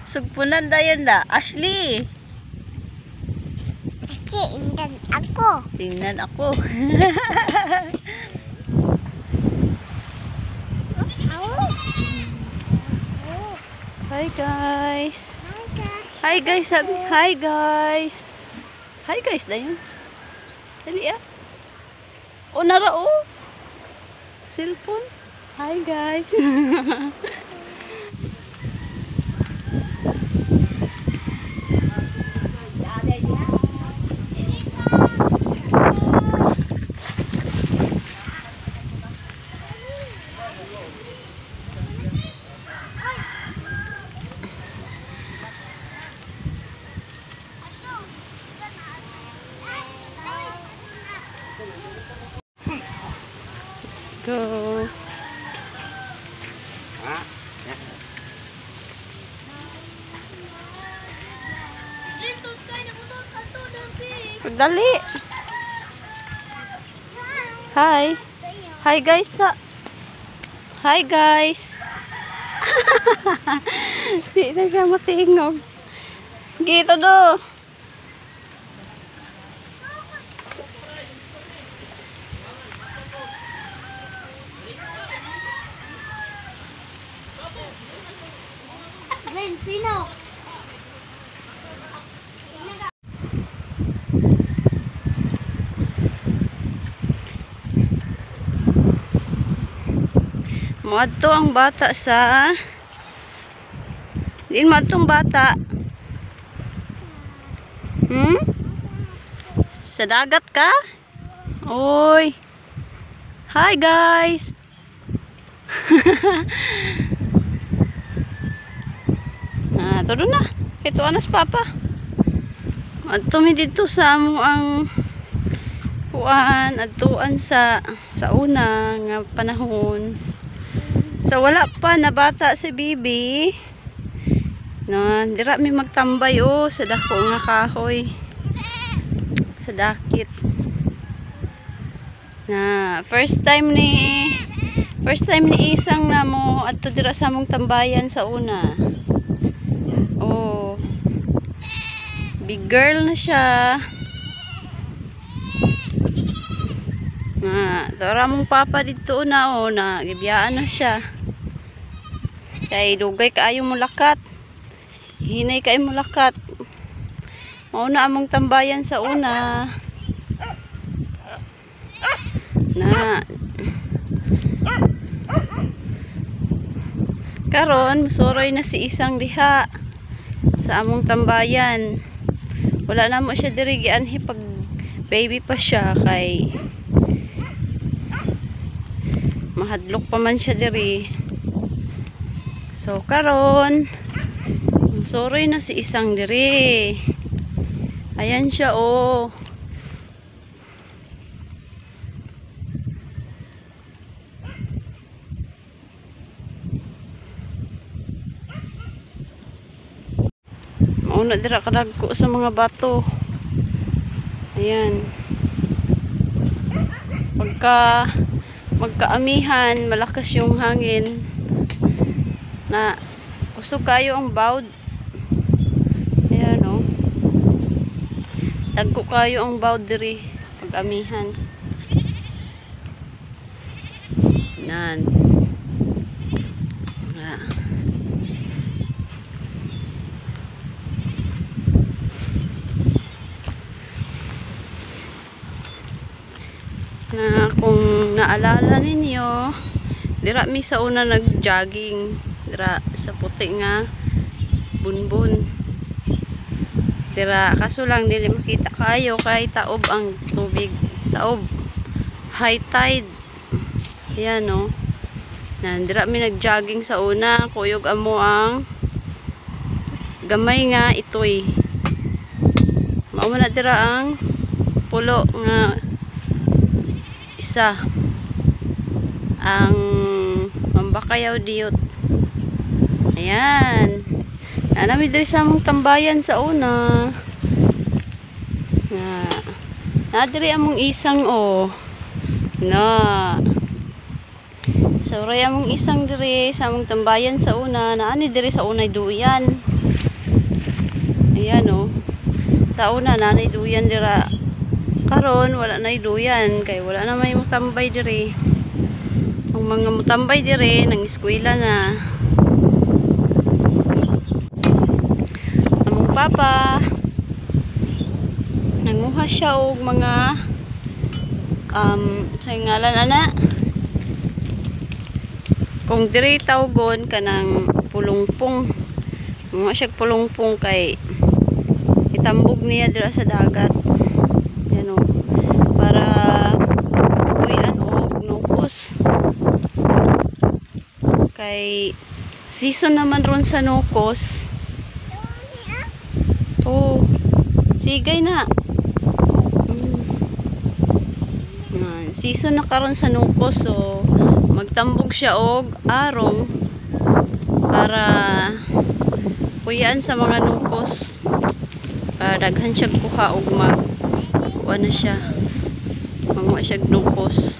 Sugpunan dayon da. Ashley. Tingnan ako. Tingnan ako. Hi guys. Hi guys, sabi. Hi guys. Hi guys dayon. Dali ah. O nara o. Cellphone. Hi guys. Let's go. Dali. Hi. Hi guys. Hi guys. Di na siya matingog. Gito do. Ren, sino? Moadto ang bata sa din moadtong bata. Sa dagat ka? Oy. Hi guys. Todo na. Ito anas papa. Adto mi dito sa amo ang kuan adtuan sa una nga panahon. So wala pa na bata si Bibi. No, dira mi magtambay sa dako nga kahoy. Sa dakit. Na first time ni isang namo adto dira sa among tambayan sa una. Oh. Big girl na siya. Dora mong papa dito na gibiyaan na siya. Kay dugay kaayo mulakat. Hinay kaayo mulakat. Mauna among tambayan sa una. Karon musuroy na si isang diha sa among tambayan. Wala na mo siya diri gianhi pag baby pa siya kay mahadlok pa man siya diri. So karon musuroy na si isang diri. Ayan siya mauna dira kadagko sa mga bato. Ayan. Magkaamihan, malakas yung hangin. Na kusog kayo ang bawd. Ayan dagko kayo ang bawd diri pag-amihan. Nan. Kung naalala ninyo, dira mi sa una nag-jogging dira sa puti nga bunbun. Dira kaso lang dili makita kayo kay taob ang tubig, taob, high tide. Ayan dira mi nag-jogging sa una, kuyog amo ang gamay nga itoy. Mao na dira ang pulo nga isa ang Mambakayaw diyot. Ayan. Nami diri sa among tambayan sa una. Na diri among isang na. So raya mong isang dire sa among tambayan sa una, naani dire sa unay duyan. Ayan oh. Sa una nanay duyan dira. Karon wala nay duyan kay wala na may mutambay dire. Ang mga mutambay dire nang eskwela na. Among papa nanguha siya og mga sa ngalan ana kung diri tawgon kanang pulungpong. Mga siya pulungpong kay itambog niya dira sa dagat. Yan o. Para uyan og nukos. Kay season naman ron sa nukos. Oh. Sigay na. Season na karon sa nukos, so magtambog siya og arong para puyaan sa mga nukos para daghan siya kuha og kuha na siya manguha siya nukos.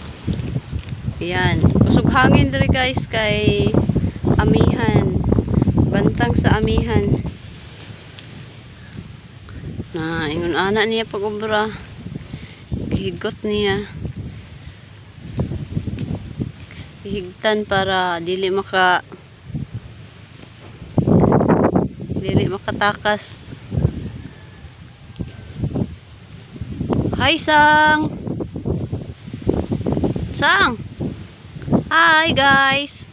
Ayan, kusog hangin diri guys kay amihan, bantang sa amihan na ingon ana niya pag ubra gihigot niya higtan para dili makatakas. Hi Sang. Sang. Hi guys.